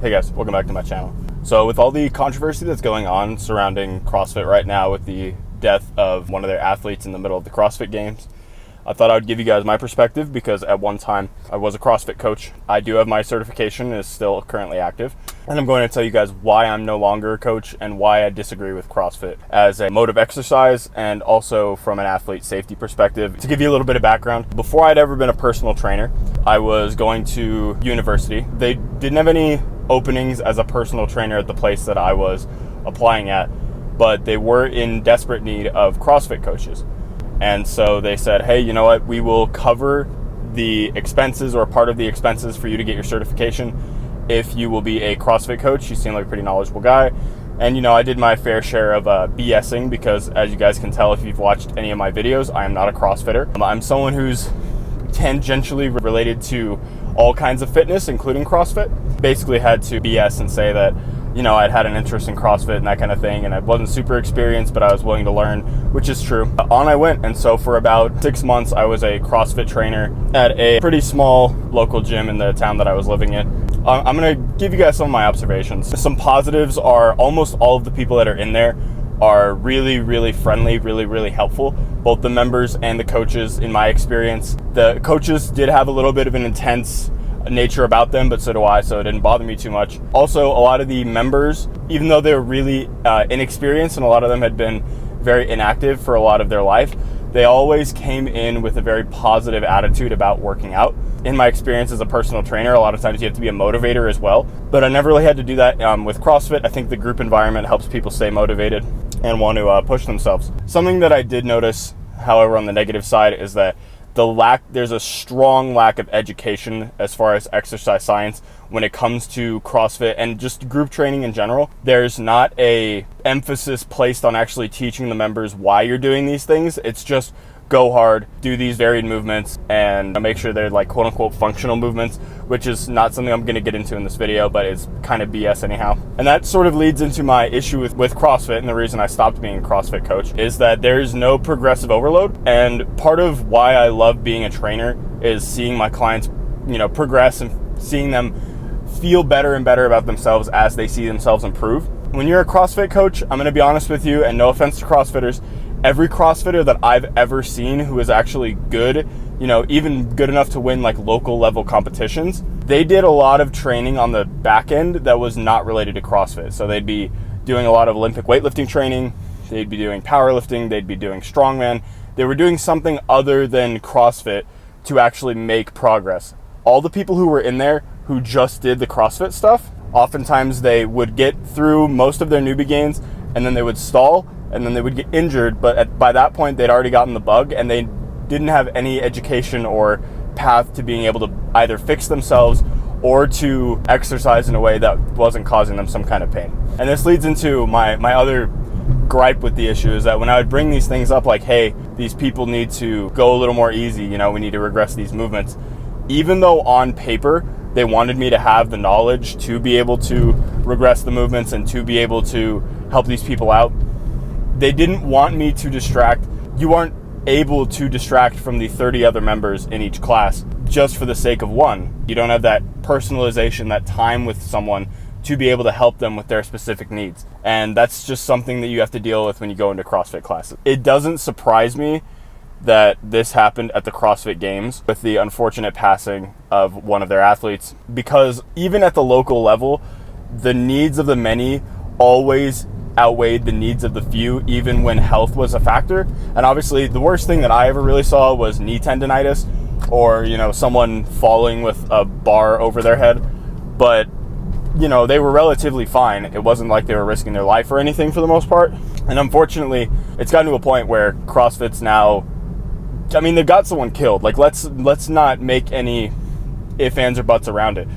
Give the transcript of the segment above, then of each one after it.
Hey guys, welcome back to my channel. So with all the controversy that's going on surrounding CrossFit right now with the death of one of their athletes in the middle of the CrossFit Games, I thought I would give you guys my perspective because at one time I was a CrossFit coach. I do have my certification, is still currently active. And I'm going to tell you guys why I'm no longer a coach and why I disagree with CrossFit as a mode of exercise and also from an athlete safety perspective. To give you a little bit of background, before I'd ever been a personal trainer, I was going to university. They didn't have any openings as a personal trainer at the place that I was applying at, but they were in desperate need of CrossFit coaches. And so they said, hey, you know what, we will cover the expenses or part of the expenses for you to get your certification if you will be a CrossFit coach. You seem like a pretty knowledgeable guy. And, you know, I did my fair share of BSing because, as you guys can tell if you've watched any of my videos, I am not a CrossFitter. I'm someone who's tangentially related to all kinds of fitness, including CrossFit. Basically had to BS and say that, you know, I'd had an interest in CrossFit and that kind of thing, and I wasn't super experienced, but I was willing to learn, which is true. On I went, and so for about 6 months, I was a CrossFit trainer at a pretty small local gym in the town that I was living in. I'm going to give you guys some of my observations. Some positives are almost all of the people that are in there are really, really friendly, really, really helpful. Both the members and the coaches, in my experience. The coaches did have a little bit of an intense nature about them, but so do I, so it didn't bother me too much. Also, a lot of the members, even though they were really inexperienced and a lot of them had been very inactive for a lot of their life, they always came in with a very positive attitude about working out. In my experience as a personal trainer, a lot of times you have to be a motivator as well, but I never really had to do that with CrossFit. I think the group environment helps people stay motivated and want to push themselves. Something that I did notice, however, on the negative side is that there's a strong lack of education as far as exercise science when it comes to CrossFit and just group training in general. There's not a emphasis placed on actually teaching the members why you're doing these things. It's just go hard, do these varied movements, and make sure they're like quote unquote functional movements, which is not something I'm going to get into in this video, but it's kind of BS anyhow. And that sort of leads into my issue with CrossFit, and the reason I stopped being a CrossFit coach is that there's no progressive overload. And part of why I love being a trainer is seeing my clients, you know, progress and seeing them feel better and better about themselves as they see themselves improve. When you're a CrossFit coach, I'm going to be honest with you, and no offense to CrossFitters, every CrossFitter that I've ever seen who is actually good, you know, even good enough to win like local level competitions, they did a lot of training on the back end that was not related to CrossFit. So they'd be doing a lot of Olympic weightlifting training, they'd be doing powerlifting, they'd be doing strongman. They were doing something other than CrossFit to actually make progress. All the people who were in there who just did the CrossFit stuff, oftentimes they would get through most of their newbie gains and then they would stall and then they would get injured, but by that point they'd already gotten the bug and they didn't have any education or path to being able to either fix themselves or to exercise in a way that wasn't causing them some kind of pain. And this leads into my other gripe with the issue is that when I would bring these things up like, hey, these people need to go a little more easy, you know, we need to regress these movements, even though on paper they wanted me to have the knowledge to be able to regress the movements and to be able to help these people out, they didn't want me to distract. You aren't able to distract from the 30 other members in each class just for the sake of one. You don't have that personalization, that time with someone to be able to help them with their specific needs. And that's just something that you have to deal with when you go into CrossFit classes. It doesn't surprise me that this happened at the CrossFit Games with the unfortunate passing of one of their athletes, because even at the local level, the needs of the many always outweighed the needs of the few, even when health was a factor. And obviously the worst thing that I ever really saw was knee tendonitis or, you know, someone falling with a bar over their head. But, you know, they were relatively fine. It wasn't like they were risking their life or anything for the most part. And unfortunately, it's gotten to a point where CrossFit's now, I mean, they've got someone killed. Like, let's not make any ifs, ands, or buts around it.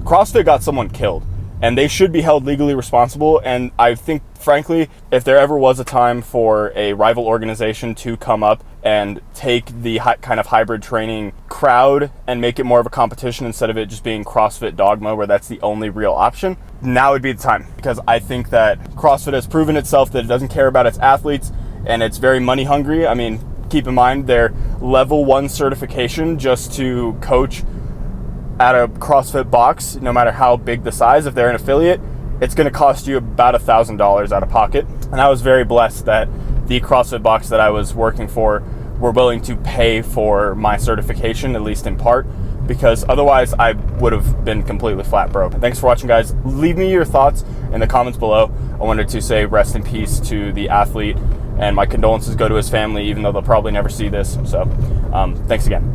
CrossFit got someone killed, and they should be held legally responsible. And I think, frankly, if there ever was a time for a rival organization to come up and take the kind of hybrid training crowd and make it more of a competition instead of it just being CrossFit dogma where that's the only real option, now would be the time. Because I think that CrossFit has proven itself that it doesn't care about its athletes and it's very money hungry. I mean, keep in mind their level 1 certification just to coach at a CrossFit box, no matter how big the size, if they're an affiliate, it's going to cost you about $1,000 out of pocket. And I was very blessed that the CrossFit box that I was working for were willing to pay for my certification, at least in part, because otherwise I would have been completely flat broke. Thanks for watching, guys. Leave me your thoughts in the comments below. I wanted to say rest in peace to the athlete, and my condolences go to his family, even though they'll probably never see this. So thanks again.